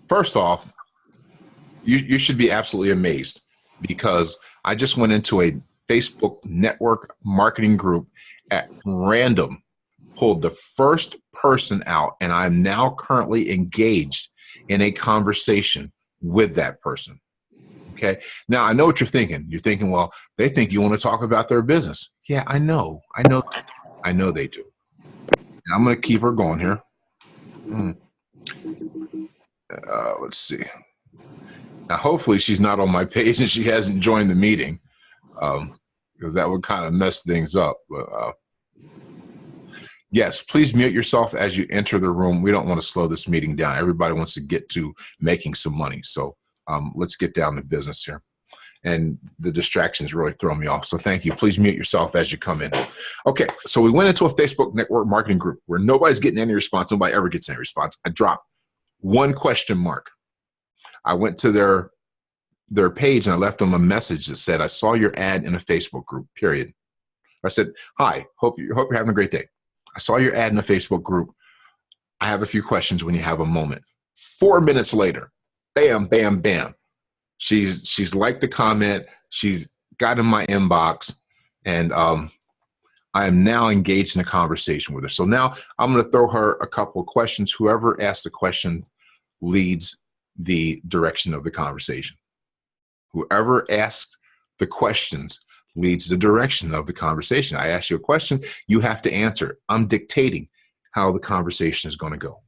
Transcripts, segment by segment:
First off, you should be absolutely amazed because I just went into a Facebook network marketing group at random, pulled the first person out, and I'm now currently engaged in a conversation with that person. Okay. Now I know what you're thinking. You're thinking, well, they think you want to talk about their business. Yeah, I know. I know they do. And I'm going to keep her going here. Let's see. Now, hopefully she's not on my page and she hasn't joined the meeting, because that would kind of mess things up. But yes, please mute yourself as you enter the room. We don't want to slow this meeting down. Everybody wants to get to making some money. So let's get down to business here. And the distractions really throw me off. So thank you. Please mute yourself as you come in. Okay, so we went into a Facebook network marketing group where nobody's getting any response. Nobody ever gets any response. I dropped one question mark. I went to their page and I left them a message that said, I saw your ad in a Facebook group, period. I said, hi, hope you're having a great day. I saw your ad in a Facebook group. I have a few questions when you have a moment. 4 minutes later, bam, bam, bam. She's liked the comment. She's got in my inbox, and I am now engaged in a conversation with her. So now I'm going to throw her a couple of questions. Whoever asks the question leads the direction of the conversation. Whoever asks the questions leads the direction of the conversation. I ask you a question, you have to answer. I'm dictating how the conversation is going to go.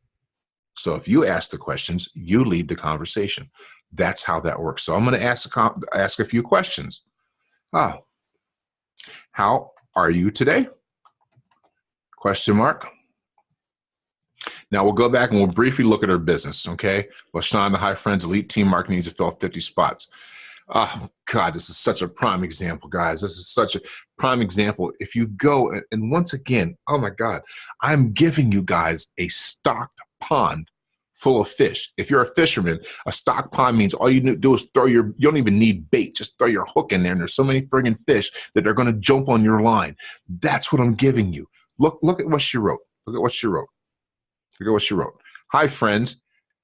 So if you ask the questions, you lead the conversation. That's how that works. So I'm going to ask a few questions. How are you today? Question mark. Now we'll go back and we'll briefly look at her business, okay? LaShonda, hi friends, elite team marketing needs to fill 50 spots. Oh, God, this is such a prime example, guys. This is such a prime example. If you go, and once again, oh my God, I'm giving you guys a stocked pond full of fish. If you're a fisherman, a stocked pond means all you do is you don't even need bait, just throw your hook in there, and there's so many friggin' fish that they're gonna jump on your line. That's what I'm giving you. Look at what she wrote. Look at what she wrote. Look at what she wrote. Hi, friends.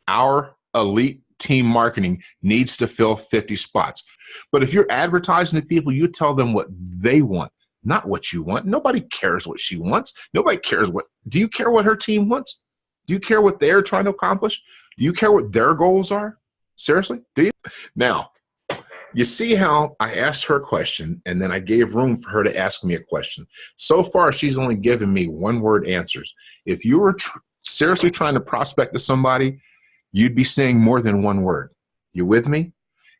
Our elite team marketing needs to fill 50 spots. But if you're advertising to people, you tell them what they want, not what you want. Nobody cares what she wants. Nobody cares do you care what her team wants? Do you care what they're trying to accomplish? Do you care what their goals are? Seriously, do you? Now, you see how I asked her a question and then I gave room for her to ask me a question. So far, she's only given me one-word answers. If you were seriously trying to prospect to somebody, you'd be saying more than one word. You with me?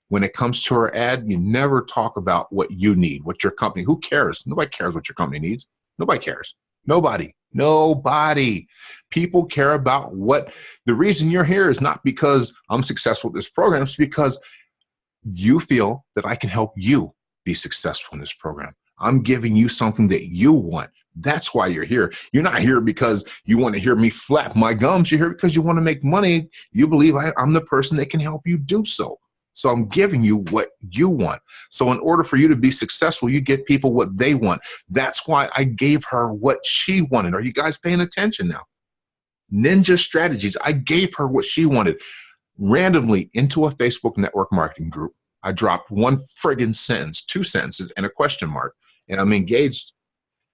When it comes to her ad, you never talk about what you need, what your company, who cares? Nobody cares what your company needs. Nobody cares. Nobody. People care about the reason you're here is not because I'm successful with this program. It's because you feel that I can help you be successful in this program. I'm giving you something that you want. That's why you're here. You're not here because you want to hear me flap my gums. You're here because you want to make money. You believe I'm the person that can help you do so. So I'm giving you what you want. So in order for you to be successful, you get people what they want. That's why I gave her what she wanted. Are you guys paying attention now? Ninja strategies. I gave her what she wanted. Randomly into a Facebook network marketing group, I dropped one friggin' sentence, 2 sentences, and a question mark. And I'm engaged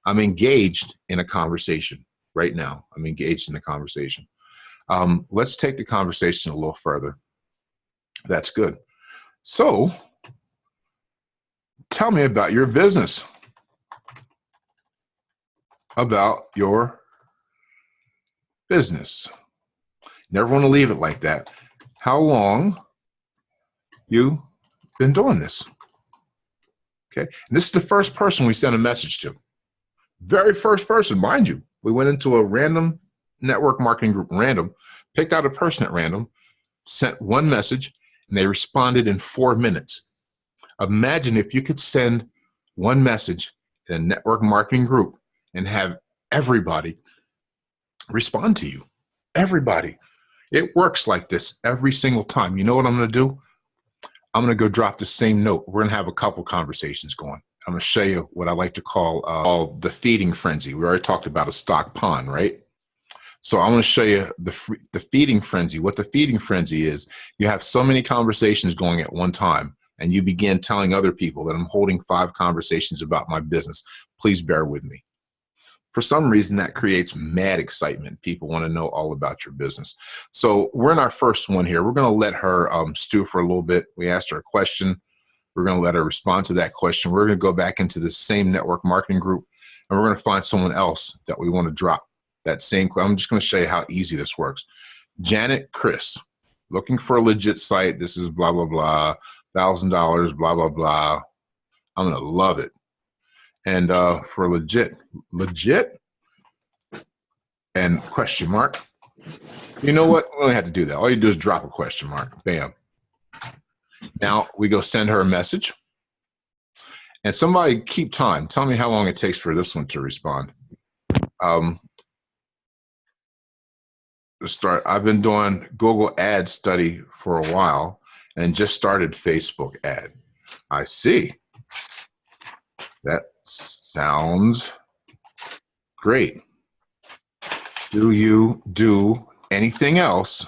in a conversation right now. I'm engaged in a conversation. Let's take the conversation a little further. That's good. So tell me about your business. About your business. Never want to leave it like that. How long you been doing this? Okay. And this is the first person we sent a message to. Very first person, mind you. We went into a random network marketing group, random, picked out a person at random, sent one message, and they responded in 4 minutes. Imagine if you could send one message in a network marketing group and have everybody respond to you. Everybody. It works like this every single time. You know what I'm going to do? I'm going to go drop the same note. We're going to have a couple conversations going. I'm going to show you what I like to call the feeding frenzy. We already talked about a stock pond, right? So I'm going to show you the feeding frenzy. What the feeding frenzy is, you have so many conversations going at one time, and you begin telling other people that I'm holding 5 conversations about my business. Please bear with me. For some reason, that creates mad excitement. People want to know all about your business. So we're in our first one here. We're going to let her stew for a little bit. We asked her a question. We're going to let her respond to that question. We're going to go back into the same network marketing group, and we're going to find someone else that we want to drop that same. I'm just going to show you how easy this works. Janet Chris, looking for a legit site. This is blah, blah, blah, $1,000, blah, blah, blah. I'm going to love it. And for legit, and question mark. You know what? We don't have to do that. All you do is drop a question mark. Bam. Now we go send her a message. And somebody keep time. Tell me how long it takes for this one to respond. To start, I've been doing Google ad study for a while and just started Facebook ad. I see. That sounds great. Do you do anything else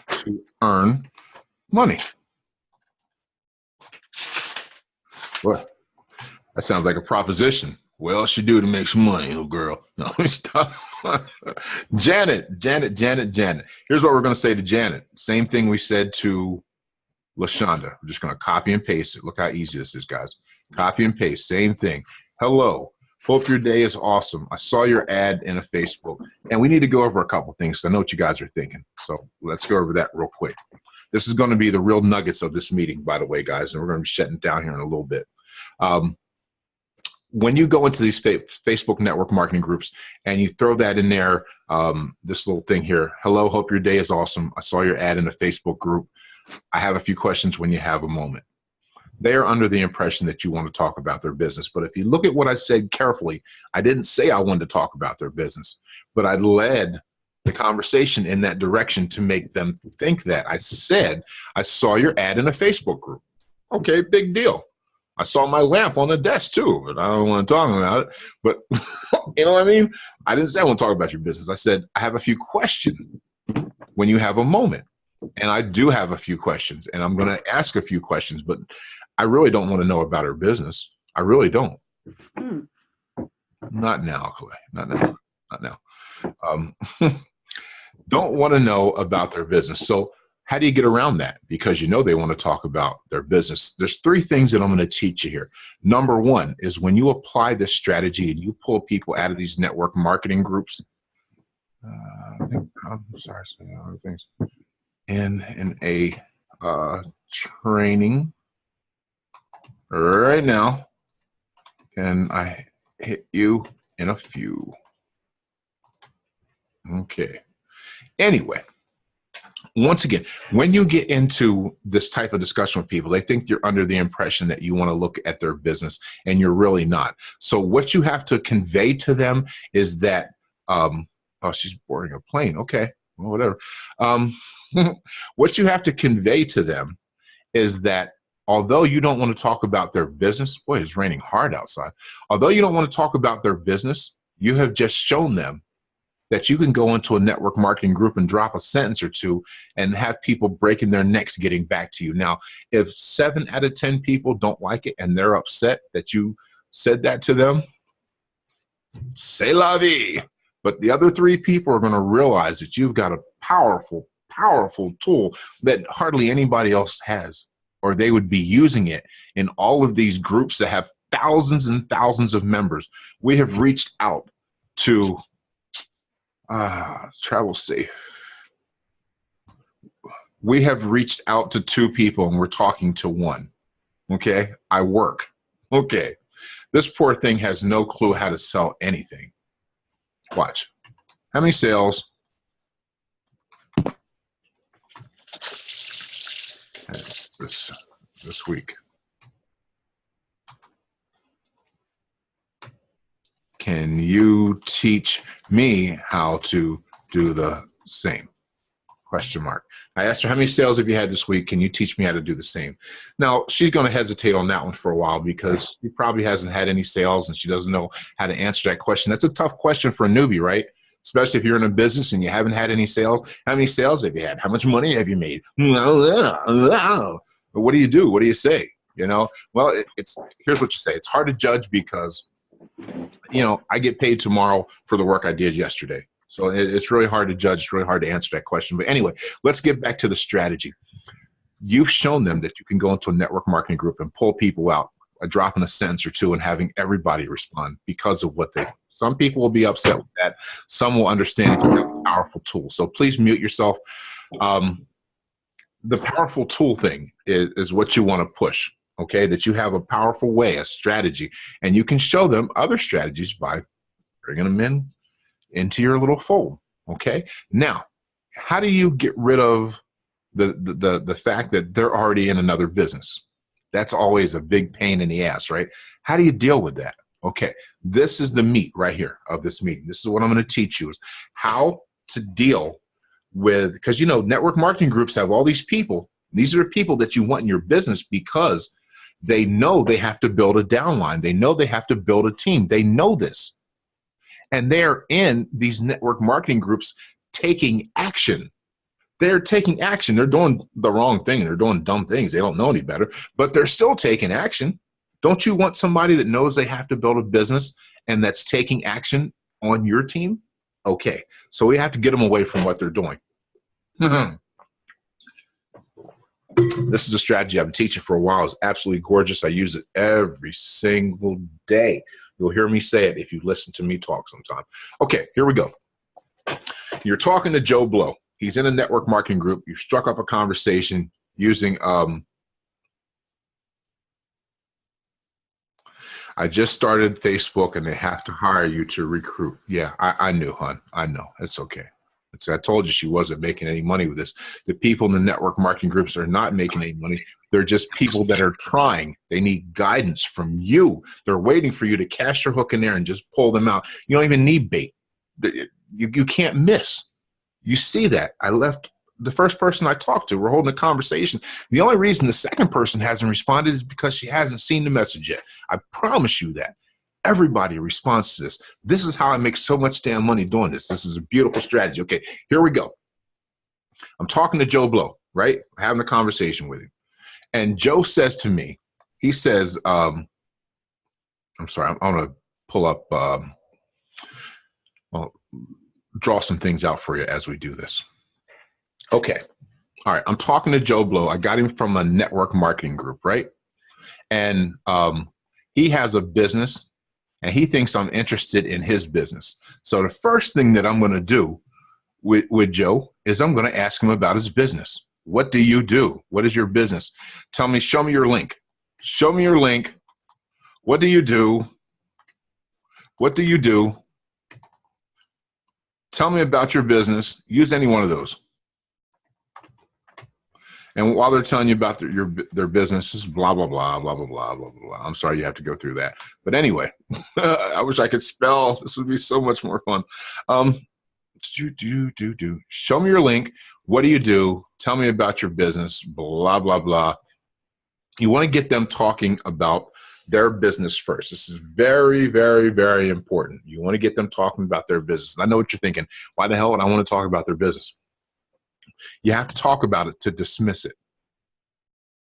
to earn money? What? That sounds like a proposition. What else you do to make some money, little girl? No, stop. Janet. Here's what we're going to say to Janet. Same thing we said to LaShonda. We're just going to copy and paste it. Look how easy this is, guys. Copy and paste. Same thing. Hello. Hope your day is awesome. I saw your ad in a Facebook, and we need to go over a couple things. So I know what you guys are thinking. So let's go over that real quick. This is going to be the real nuggets of this meeting, by the way, guys, and we're going to be shutting down here in a little bit. When you go into these Facebook network marketing groups and you throw that in there, this little thing here, hello, hope your day is awesome. I saw your ad in a Facebook group. I have a few questions when you have a moment. They are under the impression that you want to talk about their business. But if you look at what I said carefully, I didn't say I wanted to talk about their business, but I led the conversation in that direction to make them think that. I said, I saw your ad in a Facebook group. Okay, big deal. I saw my lamp on the desk too, but I don't want to talk about it. But you know what I mean? I didn't say I want to talk about your business. I said, I have a few questions when you have a moment. And I do have a few questions, and I'm going to ask a few questions, but I really don't want to know about her business. I really don't. Not now, Clay. Not now. Not now. Don't want to know about their business. So how do you get around that? Because you know they want to talk about their business. There's 3 things that I'm going to teach you here. Number 1 is when you apply this strategy and you pull people out of these network marketing groups. I think, I'm sorry, some other things. In a training right now, and I hit you in a few. Okay. Anyway, once again, when you get into this type of discussion with people, they think you're under the impression that you want to look at their business, and you're really not. So what you have to convey to them is that, oh, she's boarding a plane. Okay, well, whatever. What you have to convey to them is that although you don't want to talk about their business, boy, it's raining hard outside. Although you don't want to talk about their business, you have just shown them that you can go into a network marketing group and drop a sentence or 2 and have people breaking their necks getting back to you. Now, if 7 out of 10 people don't like it and they're upset that you said that to them, c'est la vie. But the other 3 people are going to realize that you've got a powerful, powerful tool that hardly anybody else has, or they would be using it in all of these groups that have thousands and thousands of members. We have reached out to travel safe. We have reached out to 2 people and we're talking to 1. Okay, I work. Okay, this poor thing has no clue how to sell anything. Watch. How many sales? This week. Can you teach me how to do the same? Question mark. I asked her, how many sales have you had this week? Can you teach me how to do the same? Now, she's going to hesitate on that one for a while because she probably hasn't had any sales and she doesn't know how to answer that question. That's a tough question for a newbie, right? Especially if you're in a business and you haven't had any sales. How many sales have you had? How much money have you made? But what do you do? What do you say? You know, well, here's what you say. It's hard to judge because, you know, I get paid tomorrow for the work I did yesterday. So it's really hard to judge. It's really hard to answer that question. But anyway, let's get back to the strategy. You've shown them that you can go into a network marketing group and pull people out, dropping a sentence or two and having everybody respond because of what they do. Some people will be upset with that. Some will understand it's a powerful tool. So please mute yourself. The powerful tool thing is what you want to push, okay? That you have a powerful way, a strategy, and you can show them other strategies by bringing them into your little fold, okay? Now, how do you get rid of the fact that they're already in another business? That's always a big pain in the ass, right? How do you deal with that? Okay, this is the meat right here of this meeting. This is what I'm going to teach you is how to deal with, because, you know, network marketing groups have all these people. These are the people that you want in your business because they know they have to build a downline. They know they have to build a team. They know this. And they're in these network marketing groups taking action. They're taking action. They're doing the wrong thing. They're doing dumb things. They don't know any better, but they're still taking action. Don't you want somebody that knows they have to build a business and that's taking action on your team? Okay, so we have to get them away from what they're doing. This is a strategy I've been teaching for a while. It's absolutely gorgeous. I use it every single day. You'll hear me say it if you listen to me talk sometime. Okay, here we go. You're talking to Joe Blow. He's in a network marketing group. You've struck up a conversation using, I just started Facebook and they have to hire you to recruit. Yeah, I knew, hon. I know. It's okay. I told you she wasn't making any money with this. The people in the network marketing groups are not making any money. They're just people that are trying. They need guidance from you. They're waiting for you to cast your hook in there and just pull them out. You don't even need bait. You can't miss. You see that. I left the first person I talked to. We're holding a conversation. The only reason the second person hasn't responded is because she hasn't seen the message yet. I promise you that. Everybody responds to this. This is how I make so much damn money doing this. This is a beautiful strategy. Okay, here we go. I'm talking to Joe Blow, right? Having a conversation with him. And Joe says to me, he says, I'm sorry, I'm going to pull up, well, draw some things out for you as we do this. Okay. All right. I'm talking to Joe Blow. I got him from a network marketing group, right? And he has a business and he thinks I'm interested in his business. So the first thing that I'm going to do with Joe is I'm going to ask him about his business. What do you do? What is your business? Tell me, show me your link. Show me your link. What do you do? What do you do? Tell me about your business. Use any one of those. And while they're telling you about their businesses, blah, blah, blah, blah, blah, blah, blah, blah. I'm sorry you have to go through that. But anyway, I wish I could spell. This would be so much more fun. Show me your link. What do you do? Tell me about your business, blah, blah, blah. You want to get them talking about their business first. This is very, very, very important. You want to get them talking about their business. I know what you're thinking. Why the hell would I want to talk about their business? You have to talk about it to dismiss it.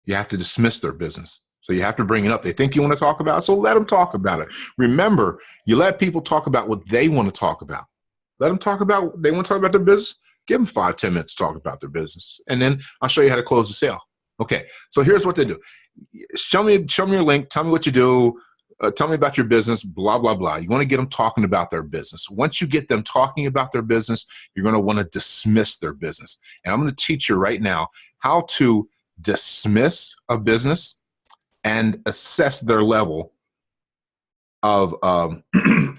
You have to dismiss their business. So you have to bring it up. They think you want to talk about it, so let them talk about it. Remember, you let people talk about what they want to talk about. Let them talk about, they want to talk about their business, give them 5-10 minutes to talk about their business. And then I'll show you how to close the sale. Okay, so here's what they do. Show me your link. Tell me what you do. Tell me about your business, blah, blah, blah. You want to get them talking about their business. Once you get them talking about their business, you're going to want to dismiss their business. And I'm going to teach you right now how to dismiss a business and assess their level of,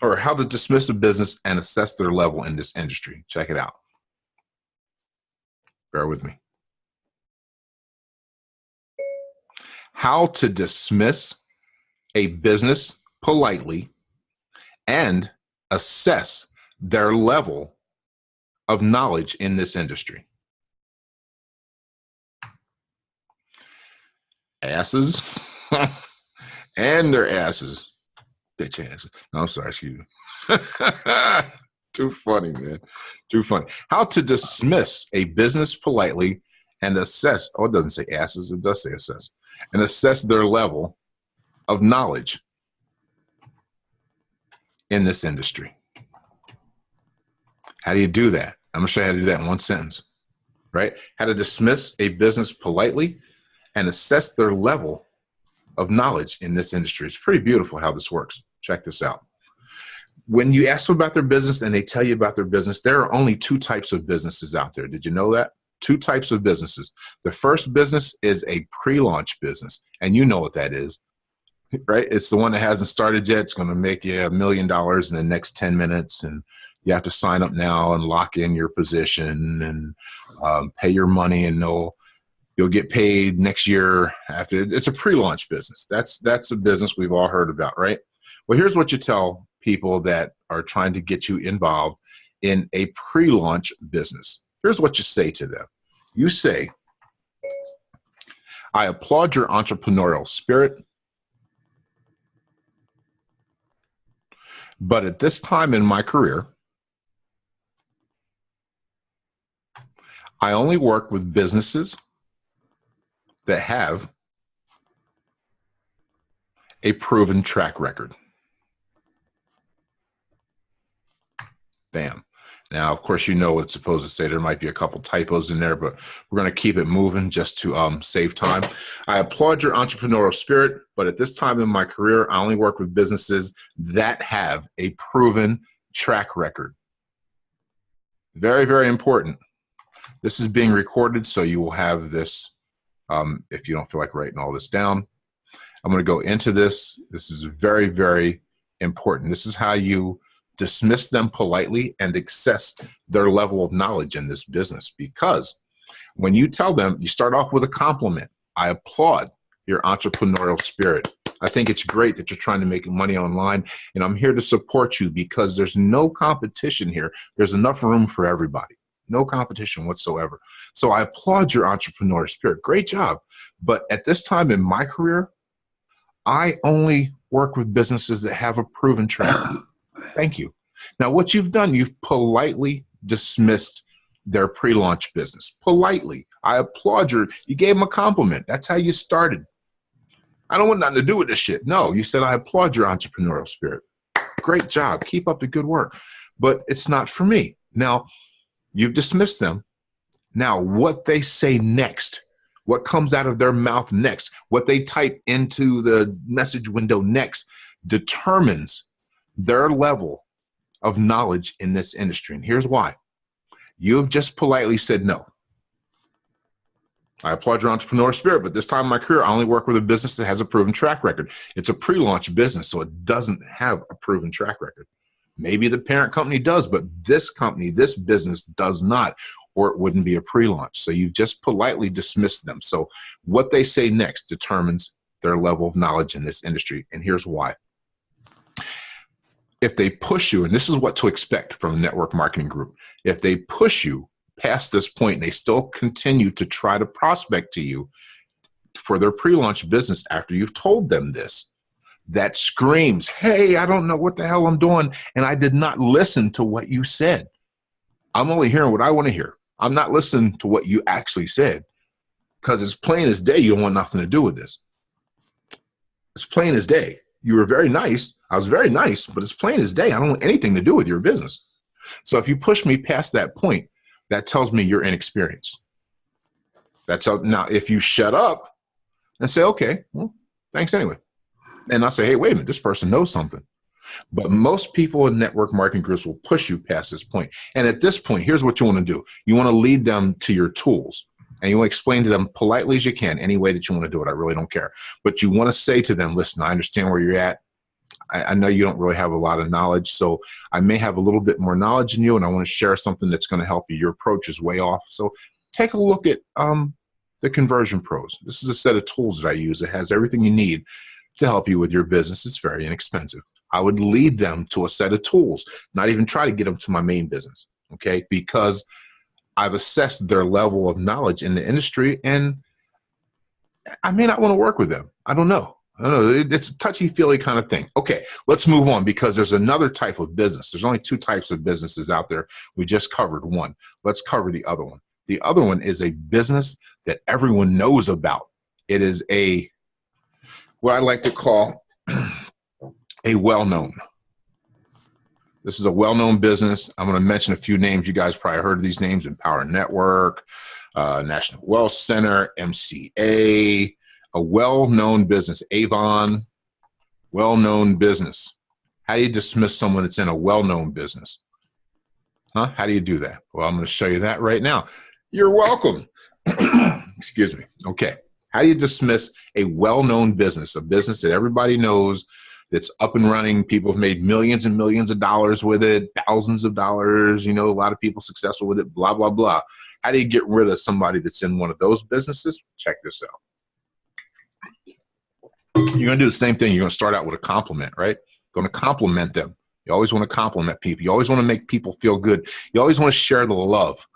or how to dismiss a business and assess their level in this industry. Check it out. Bear with me. How to dismiss a business politely and assess their level of knowledge in this industry. asses and their asses. Bitch asses. No, I'm sorry, excuse me. Too funny, man. Too funny. How to dismiss a business politely and assess, oh, it doesn't say asses, it does say assess, and assess their level of knowledge in this industry. How do you do that? I'm gonna show you how to do that in one sentence, right? How to dismiss a business politely and assess their level of knowledge in this industry. It's pretty beautiful how this works. Check this out. When you ask them about their business and they tell you about their business, there are only two types of businesses out there. Did you know that? Two types of businesses. The first business is a pre-launch business, and you know what that is, right? It's the one that hasn't started yet. It's going to make you $1 million in the next 10 minutes, and you have to sign up now and lock in your position and pay your money, and you'll get paid next year after. It's a pre-launch business. That's a business we've all heard about, right? Well, here's what you tell people that are trying to get you involved in a pre-launch business. Here's what you say to them. You say, I applaud your entrepreneurial spirit, but at this time in my career, I only work with businesses that have a proven track record. Bam. Now, of course, you know what it's supposed to say. There might be a couple typos in there, but we're going to keep it moving just to save time. I applaud your entrepreneurial spirit, but at this time in my career, I only work with businesses that have a proven track record. Very, very important. This is being recorded, so you will have this if you don't feel like writing all this down. I'm going to go into this. This is very, very important. This is how you dismiss them politely and assess their level of knowledge in this business. Because when you tell them, you start off with a compliment. I applaud your entrepreneurial spirit. I think it's great that you're trying to make money online, and I'm here to support you because there's no competition here. There's enough room for everybody. No competition whatsoever. So I applaud your entrepreneurial spirit. Great job. But at this time in my career, I only work with businesses that have a proven track. Thank you. Now, what you've done, you've politely dismissed their pre-launch business. Politely. I applaud you gave them a compliment. That's how you started. I don't want nothing to do with this shit. No, you said, I applaud your entrepreneurial spirit. Great job. Keep up the good work. But it's not for me. Now, you've dismissed them. Now, what they say next, what comes out of their mouth next, what they type into the message window next determines their level of knowledge in this industry. And here's why. You have just politely said no. I applaud your entrepreneurial spirit, but this time in my career, I only work with a business that has a proven track record. It's a pre-launch business, so it doesn't have a proven track record. Maybe the parent company does, but this company, this business does not, or it wouldn't be a pre-launch. So you've just politely dismissed them. So what they say next determines their level of knowledge in this industry. And here's why. If they push you, and this is what to expect from a network marketing group, if they push you past this point and they still continue to try to prospect to you for their pre-launch business after you've told them this, that screams, hey, I don't know what the hell I'm doing, and I did not listen to what you said. I'm only hearing what I want to hear. I'm not listening to what you actually said, because it's plain as day you don't want nothing to do with this. It's plain as day. You were very nice. I was very nice, but it's plain as day. I don't want anything to do with your business. So if you push me past that point, that tells me you're inexperienced. Now, if you shut up and say, okay, well, thanks anyway. And I say, hey, wait a minute, this person knows something. But most people in network marketing groups will push you past this point. And at this point, here's what you want to do. You want to lead them to your tools. And you want to explain to them politely as you can, any way that you want to do it. I really don't care. But you want to say to them, listen, I understand where you're at. I know you don't really have a lot of knowledge, so I may have a little bit more knowledge than you, and I want to share something that's going to help you. Your approach is way off. So take a look at the Conversion Pros. This is a set of tools that I use. It has everything you need to help you with your business. It's very inexpensive. I would lead them to a set of tools, not even try to get them to my main business, okay? Because I've assessed their level of knowledge in the industry, and I may not want to work with them. I don't know. It's a touchy-feely kind of thing. Okay, let's move on because there's another type of business. There's only two types of businesses out there. We just covered one. Let's cover the other one. The other one is a business that everyone knows about. It is what I like to call a well-known. This is a well-known business. I'm going to mention a few names. You guys probably heard of these names: Empower Network, National Wealth Center, MCA, a well-known business. Avon, well-known business. How do you dismiss someone that's in a well-known business? Huh? How do you do that? Well, I'm going to show you that right now. You're welcome. Excuse me. Okay. How do you dismiss a well-known business, a business that everybody knows, that's up and running? People have made millions and millions of dollars with it, thousands of dollars, a lot of people successful with it, blah, blah, blah. How do you get rid of somebody that's in one of those businesses? Check this out. You're going to do the same thing. You're going to start out with a compliment, right? Going to compliment them. You always want to compliment people. You always want to make people feel good. You always want to share the love.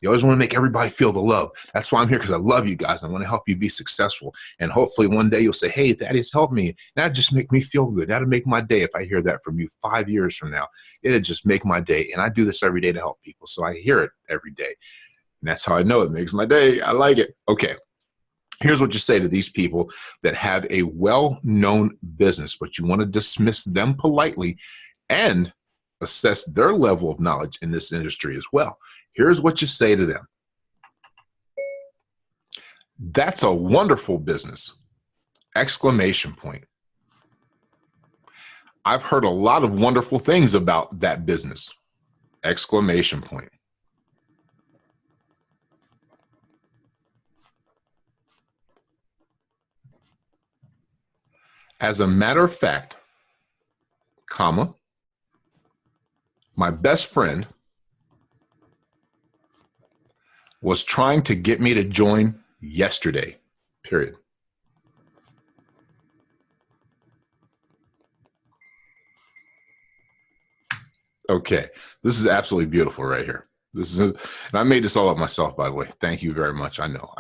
You always want to make everybody feel the love. That's why I'm here, because I love you guys. I want to help you be successful. And hopefully one day you'll say, hey, Thaddeus, help me. That'd just make me feel good. That'd make my day if I hear that from you 5 years from now. It'd just make my day. And I do this every day to help people. So I hear it every day. And that's how I know it makes my day. I like it. Okay. Here's what you say to these people that have a well-known business, but you want to dismiss them politely and assess their level of knowledge in this industry as well. Here's what you say to them. That's a wonderful business! Exclamation point. I've heard a lot of wonderful things about that business! Exclamation point. As a matter of fact, comma, my best friend was trying to get me to join yesterday, period. Okay, this is absolutely beautiful right here. And I made this all up myself, by the way. Thank you very much. I know.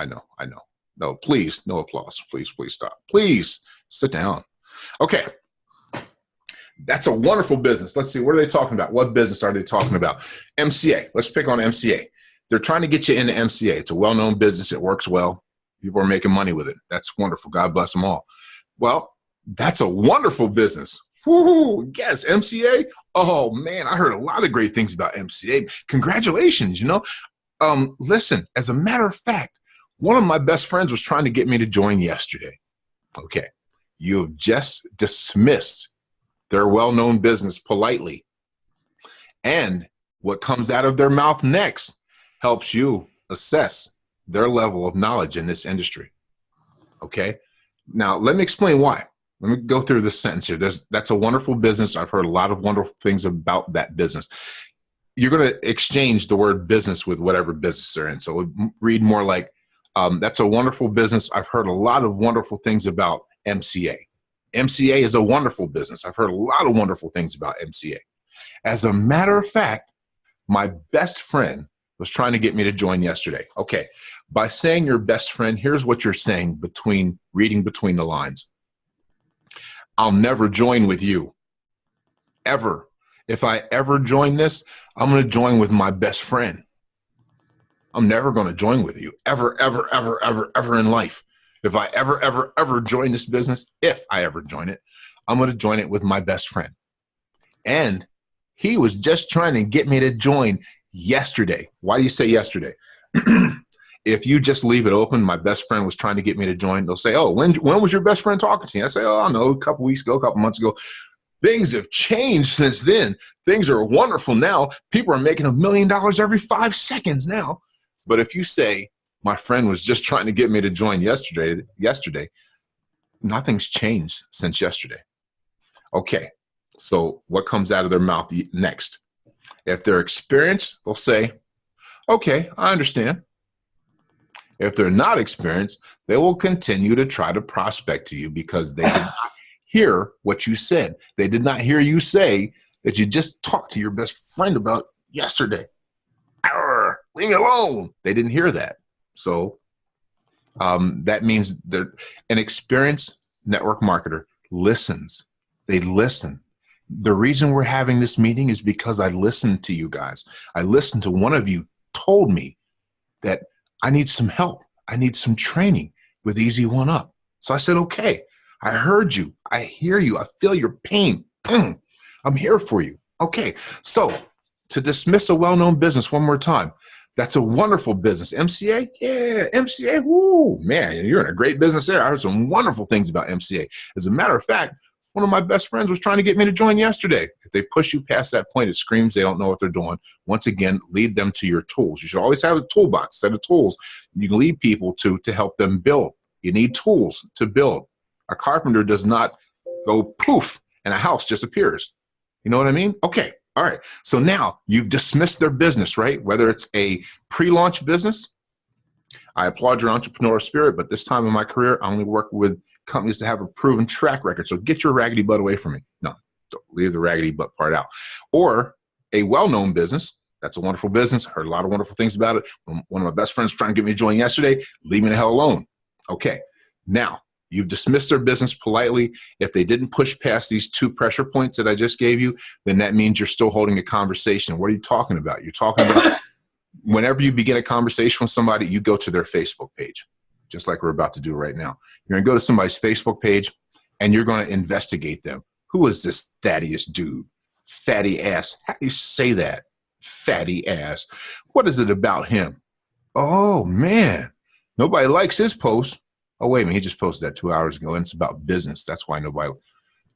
No, please, no applause. Please stop. Please sit down. Okay. That's a wonderful business. Let's see, what are they talking about? What business are they talking about? MCA. Let's pick on MCA. They're trying to get you into MCA. It's a well-known business. It works well. People are making money with it. That's wonderful. God bless them all. Well, that's a wonderful business. Woo-hoo. Yes, MCA. Oh, man, I heard a lot of great things about MCA. Congratulations, Listen, as a matter of fact, one of my best friends was trying to get me to join yesterday. Okay. You have just dismissed their well-known business politely. And what comes out of their mouth next helps you assess their level of knowledge in this industry. Okay? Now, let me explain why. Let me go through this sentence here. That's a wonderful business. I've heard a lot of wonderful things about that business. You're going to exchange the word business with whatever business they're in. So read more like, that's a wonderful business. I've heard a lot of wonderful things about MCA. MCA is a wonderful business. I've heard a lot of wonderful things about MCA. As a matter of fact, my best friend was trying to get me to join yesterday. Okay, by saying your best friend, here's what you're saying reading between the lines. I'll never join with you, ever. If I ever join this, I'm going to join with my best friend. I'm never going to join with you, ever, ever, ever, ever, ever in life. If I ever, ever, ever join this business, if I ever join it, I'm going to join it with my best friend. And he was just trying to get me to join yesterday. Why do you say yesterday? If you just leave it open, my best friend was trying to get me to join, they'll say, oh, when was your best friend talking to you? I say, oh, I don't know, a couple weeks ago, a couple months ago. Things have changed since then. Things are wonderful now. People are making $1 million every 5 seconds now. But if you say, my friend was just trying to get me to join yesterday, nothing's changed since yesterday. Okay, so what comes out of their mouth next? If they're experienced, they'll say, okay, I understand. If they're not experienced, they will continue to try to prospect to you because they did not hear what you said. They did not hear you say that you just talked to your best friend about yesterday. Arr, leave me alone. They didn't hear that. So That means that an experienced network marketer listens. They listen. The reason we're having this meeting is because I listened to you guys. I listened to one of you told me that I need some help. I need some training with Easy1up. So I said, okay, I heard you. I hear you. I feel your pain. I'm here for you. Okay, so to dismiss a well-known business one more time, that's a wonderful business. MCA? Yeah, MCA. Woo, man, you're in a great business there. I heard some wonderful things about MCA. As a matter of fact, one of my best friends was trying to get me to join yesterday. If they push you past that point, it screams they don't know what they're doing. Once again, lead them to your tools. You should always have a toolbox, set of tools you can lead people to help them build. You need tools to build. A carpenter does not go poof and a house just appears. You know what I mean? Okay. All right. So now you've dismissed their business, right? Whether it's a pre-launch business, I applaud your entrepreneurial spirit, but this time in my career, I only work with companies that have a proven track record. So get your raggedy butt away from me. No, don't leave the raggedy butt part out. Or a well-known business. That's a wonderful business. I heard a lot of wonderful things about it. One of my best friends was trying to get me to join yesterday. Leave me the hell alone. Okay. Now, you've dismissed their business politely. If they didn't push past these 2 pressure points that I just gave you, then that means you're still holding a conversation. What are you talking about? You're talking about whenever you begin a conversation with somebody, you go to their Facebook page, just like we're about to do right now. You're going to go to somebody's Facebook page and you're going to investigate them. Who is this Thaddeus dude? Fatty ass. How do you say that? Fatty ass. What is it about him? Oh, man. Nobody likes his post. Oh, wait a minute, he just posted that 2 hours ago, and it's about business. That's why nobody.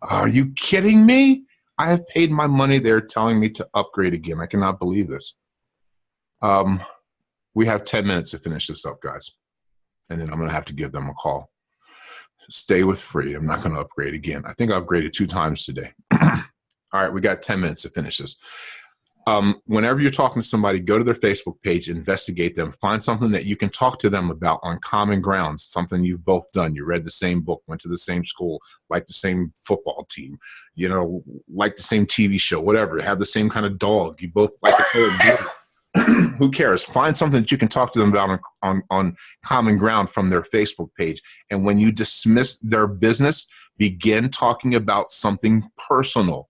Are you kidding me? I have paid my money. They're telling me to upgrade again. I cannot believe this. We have 10 minutes to finish this up, guys. And then I'm going to have to give them a call. Stay with free. I'm not going to upgrade again. I think I upgraded 2 times today. All right, we got 10 minutes to finish this. Whenever you're talking to somebody, go to their Facebook page, investigate them, find something that you can talk to them about on common grounds, something you've both done. You read the same book, went to the same school, like the same football team, you know, like the same TV show, whatever, have the same kind of dog. You both like the color. Who cares? Find something that you can talk to them about on common ground from their Facebook page. And when you dismiss their business, begin talking about something personal.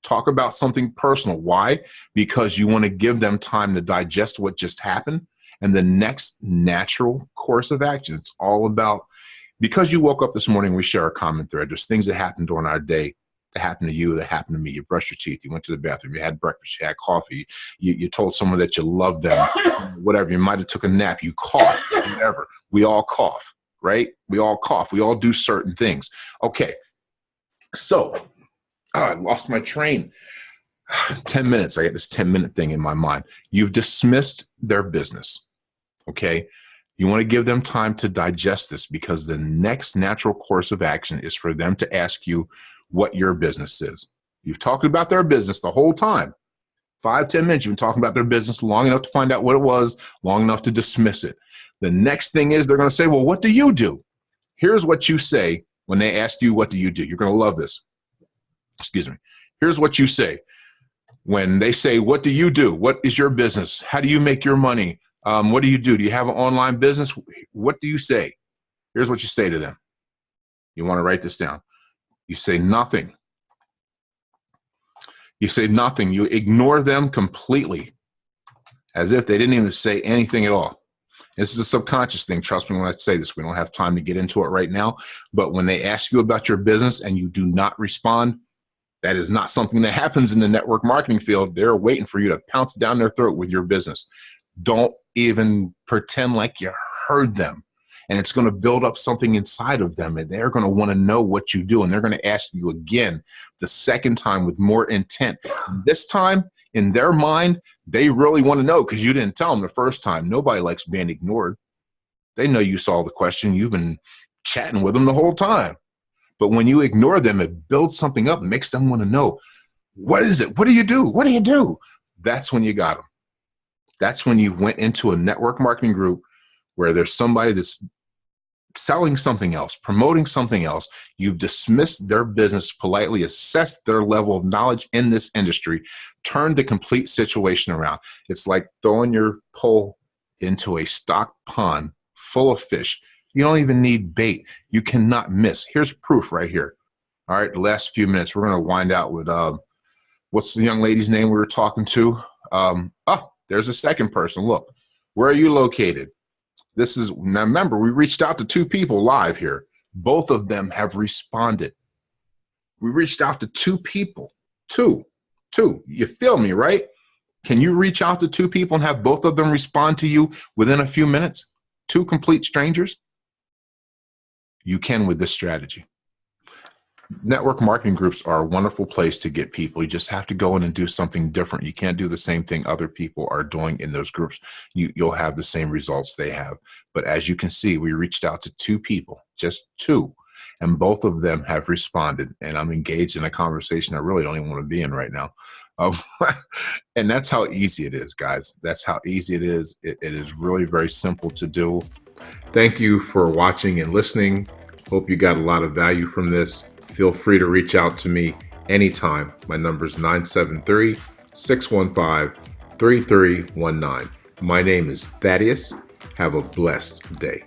Talk about something personal. Why? Because you want to give them time to digest what just happened and the next natural course of action. It's all about, because you woke up this morning, we share a common thread. There's things that happened during our day that happened to you, that happened to me. You brushed your teeth, you went to the bathroom, you had breakfast, you had coffee, you told someone that you loved them, whatever. You might have took a nap, you coughed, whatever. We all cough, right? We all cough. We all do certain things. Okay. So, I lost my train. 10 minutes. I got this 10-minute thing in my mind. You've dismissed their business. Okay. You want to give them time to digest this, because the next natural course of action is for them to ask you what your business is. You've talked about their business the whole time. 5-10 minutes. You've been talking about their business long enough to find out what it was, long enough to dismiss it. The next thing is they're going to say, well, what do you do? Here's what you say when they ask you, what do you do? You're going to love this. Excuse me. Here's what you say. When they say, what do you do? What is your business? How do you make your money? What do you do? Do you have an online business? What do you say? Here's what you say to them. You want to write this down. You say nothing. You say nothing. You ignore them completely, as if they didn't even say anything at all. This is a subconscious thing. Trust me when I say this. We don't have time to get into it right now. But when they ask you about your business and you do not respond, that is not something that happens in the network marketing field. They're waiting for you to pounce down their throat with your business. Don't even pretend like you heard them. And it's going to build up something inside of them. And they're going to want to know what you do. And they're going to ask you again the second time with more intent. This time, in their mind, they really want to know, because you didn't tell them the first time. Nobody likes being ignored. They know you saw the question. You've been chatting with them the whole time. But when you ignore them, it builds something up, makes them want to know, what is it? What do you do? What do you do? That's when you got them. That's when you went into a network marketing group where there's somebody that's selling something else, promoting something else. You've dismissed their business politely, assessed their level of knowledge in this industry, turned the complete situation around. It's like throwing your pole into a stocked pond full of fish. You don't even need bait. You cannot miss. Here's proof right here. All right, the last few minutes, we're going to wind out with what's the young lady's name we were talking to? Oh, there's a second person. Look, where are you located? This is, now remember, we reached out to 2 people live here. Both of them have responded. We reached out to 2 people. Two. You feel me, right? Can you reach out to 2 people and have both of them respond to you within a few minutes? 2 complete strangers? You can with this strategy. Network marketing groups are a wonderful place to get people. You just have to go in and do something different. You can't do the same thing other people are doing in those groups. You'll have the same results they have. But as you can see, we reached out to 2 people, just 2, and both of them have responded. And I'm engaged in a conversation I really don't even want to be in right now. And that's how easy it is, guys. That's how easy it is. It is really very simple to do. Thank you for watching and listening. Hope you got a lot of value from this. Feel free to reach out to me anytime. My number is 973-615-3319. My name is Thaddeus. Have a blessed day.